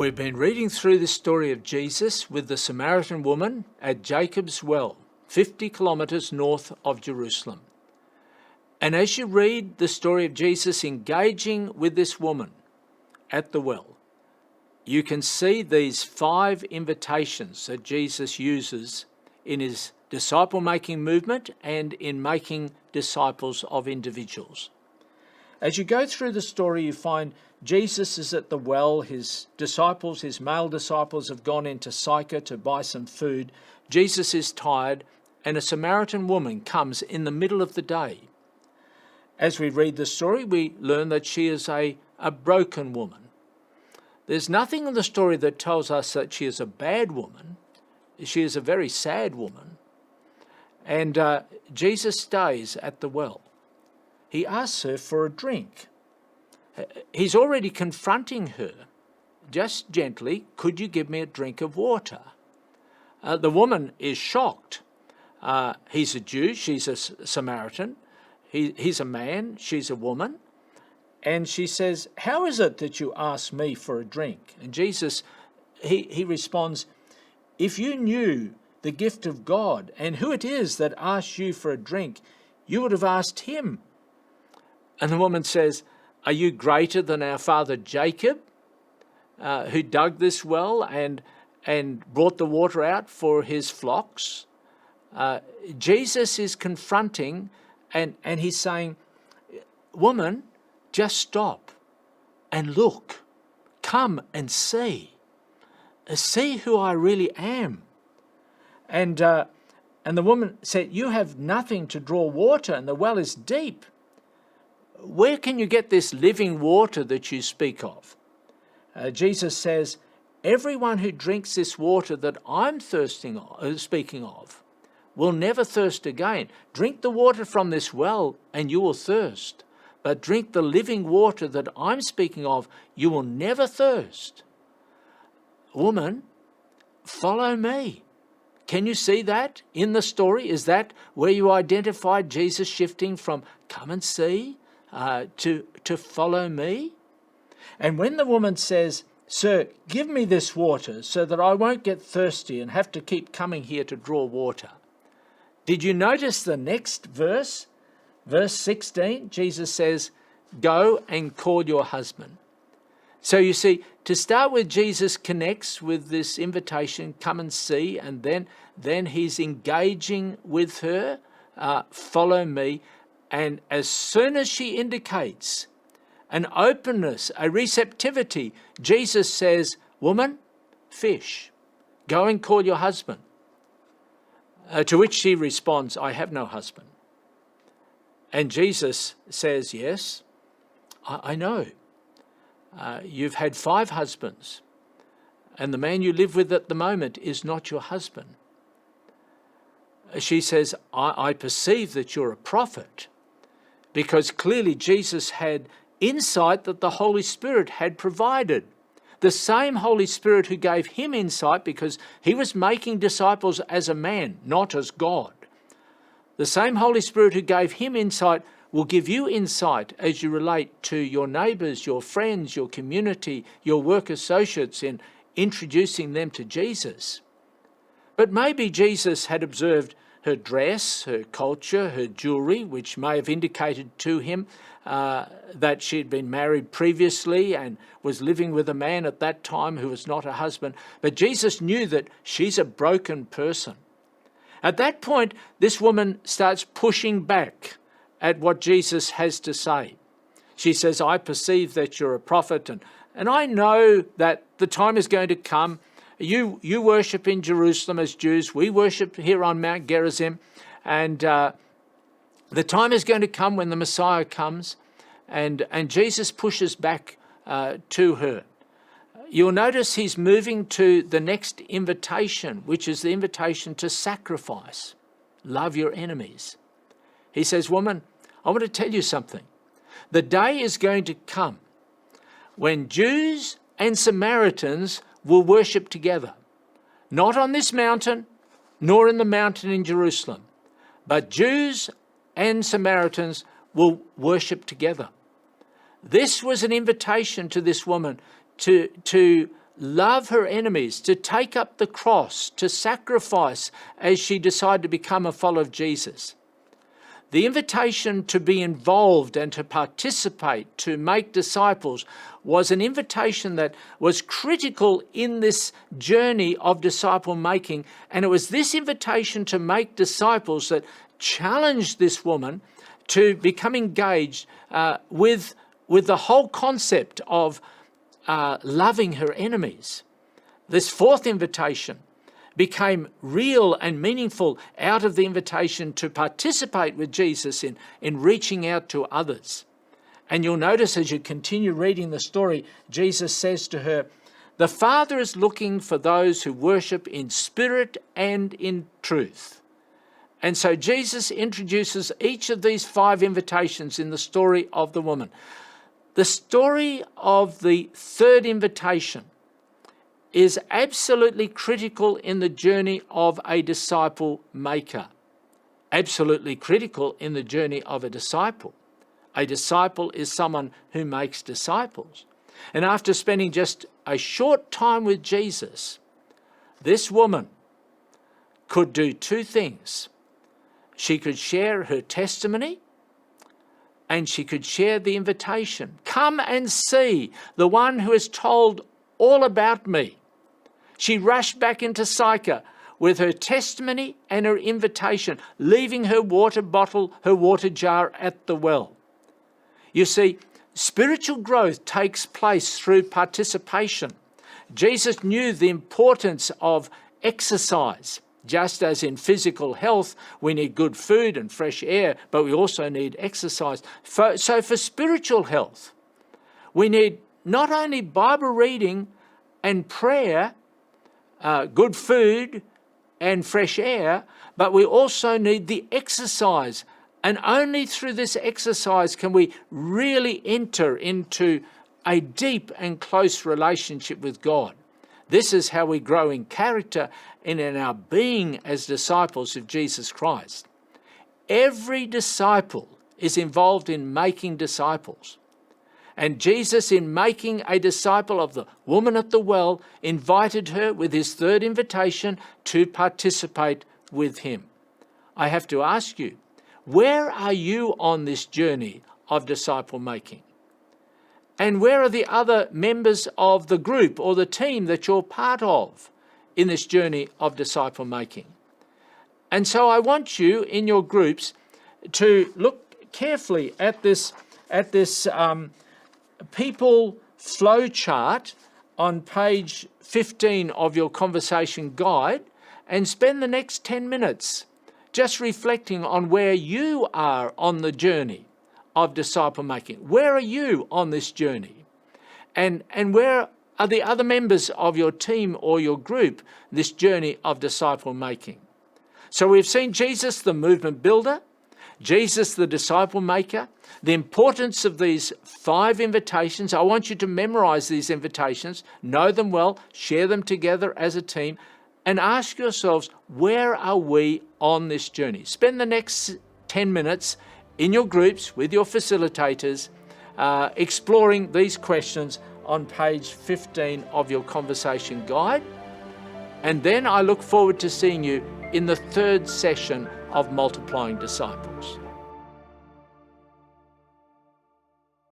We've been reading through the story of Jesus with the Samaritan woman at Jacob's well, 50 kilometres north of Jerusalem. And as you read the story of Jesus engaging with this woman at the well, you can see these 5 invitations that Jesus uses in his disciple-making movement and in making disciples of individuals. As you go through the story, you find Jesus is at the well. His disciples, his male disciples, have gone into Sychar to buy some food. Jesus is tired, and a Samaritan woman comes in the middle of the day. As we read the story, we learn that she is a broken woman. There's nothing in the story that tells us that she is a bad woman. She is a very sad woman. And Jesus stays at the well. He asks her for a drink. He's already confronting her, just gently, could you give me a drink of water? The woman is shocked. He's a Jew, she's a Samaritan. He's a man, she's a woman. And she says, how is it that you ask me for a drink? And Jesus, he responds, if you knew the gift of God and who it is that asks you for a drink, you would have asked him. And the woman says, are you greater than our father Jacob, who dug this well and brought the water out for his flocks? Jesus is confronting and he's saying, woman, just stop and look. Come and see. See who I really am. And the woman said, you have nothing to draw water and the well is deep. Where can you get this living water that you speak of? Jesus says, everyone who drinks this water that I'm speaking of will never thirst again. Drink the water from this well and you will thirst. But drink the living water that I'm speaking of, you will never thirst. Woman, follow me. Can you see that in the story? Is that where you identified Jesus shifting from come and see to follow me? And when the woman says, sir, give me this water so that I won't get thirsty and have to keep coming here to draw water. Did you notice the next verse? Verse 16, Jesus says, go and call your husband. So you see, to start with, Jesus connects with this invitation, come and see, and then he's engaging with her, follow me. And as soon as she indicates an openness, a receptivity, Jesus says, woman, fish, go and call your husband. To which she responds, I have no husband. And Jesus says, yes, I know. You've had 5 husbands, and the man you live with at the moment is not your husband. She says, I perceive that you're a prophet, because clearly Jesus had insight that the Holy Spirit had provided. The same Holy Spirit who gave him insight because he was making disciples as a man, not as God. The same Holy Spirit who gave him insight will give you insight as you relate to your neighbours, your friends, your community, your work associates in introducing them to Jesus. But maybe Jesus had observed her dress, her culture, her jewellery, which may have indicated to him that she had been married previously and was living with a man at that time who was not her husband. But Jesus knew that she's a broken person. At that point, this woman starts pushing back at what Jesus has to say. She says, I perceive that you're a prophet, and I know that the time is going to come. You worship in Jerusalem as Jews. We worship here on Mount Gerizim. And the time is going to come when the Messiah comes. And Jesus pushes back to her. You'll notice he's moving to the next invitation, which is the invitation to sacrifice. Love your enemies. He says, woman, I want to tell you something. The day is going to come when Jews and Samaritans will worship together. Not on this mountain, nor in the mountain in Jerusalem, but Jews and Samaritans will worship together. This was an invitation to this woman to love her enemies, to take up the cross, to sacrifice as she decided to become a follower of Jesus. The invitation to be involved and to participate, to make disciples, was an invitation that was critical in this journey of disciple making. And it was this invitation to make disciples that challenged this woman to become engaged with the whole concept of loving her enemies. This fourth invitation became real and meaningful out of the invitation to participate with Jesus in reaching out to others. And you'll notice as you continue reading the story, Jesus says to her, "The Father is looking for those who worship in spirit and in truth." And so Jesus introduces each of these 5 invitations in the story of the woman. The story of the third invitation is absolutely critical in the journey of a disciple maker. Absolutely critical in the journey of a disciple. A disciple is someone who makes disciples. And after spending just a short time with Jesus, this woman could do 2 things. She could share her testimony, and she could share the invitation. Come and see the one who has told all about me. She rushed back into Sychar with her testimony and her invitation, leaving her water bottle, her water jar at the well. You see, spiritual growth takes place through participation. Jesus knew the importance of exercise. Just as in physical health, we need good food and fresh air, but we also need exercise. So for spiritual health, we need not only Bible reading and prayer, good food and fresh air, but we also need the exercise. And only through this exercise can we really enter into a deep and close relationship with God. This is how we grow in character and in our being as disciples of Jesus Christ. Every disciple is involved in making disciples. And Jesus, in making a disciple of the woman at the well, invited her with his third invitation to participate with him. I have to ask you, where are you on this journey of disciple making? And where are the other members of the group or the team that you're part of in this journey of disciple making? And so I want you in your groups to look carefully at this people flow chart on page 15 of your conversation guide, and spend the next 10 minutes just reflecting on where you are on the journey of disciple making. Where are you on this journey? And where are the other members of your team or your group, this journey of disciple making? So we've seen Jesus, the movement builder, Jesus, the disciple maker, the importance of these 5 invitations. I want you to memorize these invitations, know them well, share them together as a team, and ask yourselves, where are we on this journey? Spend the next 10 minutes in your groups with your facilitators, exploring these questions on page 15 of your conversation guide. And then I look forward to seeing you in the third session of Multiplying Disciples.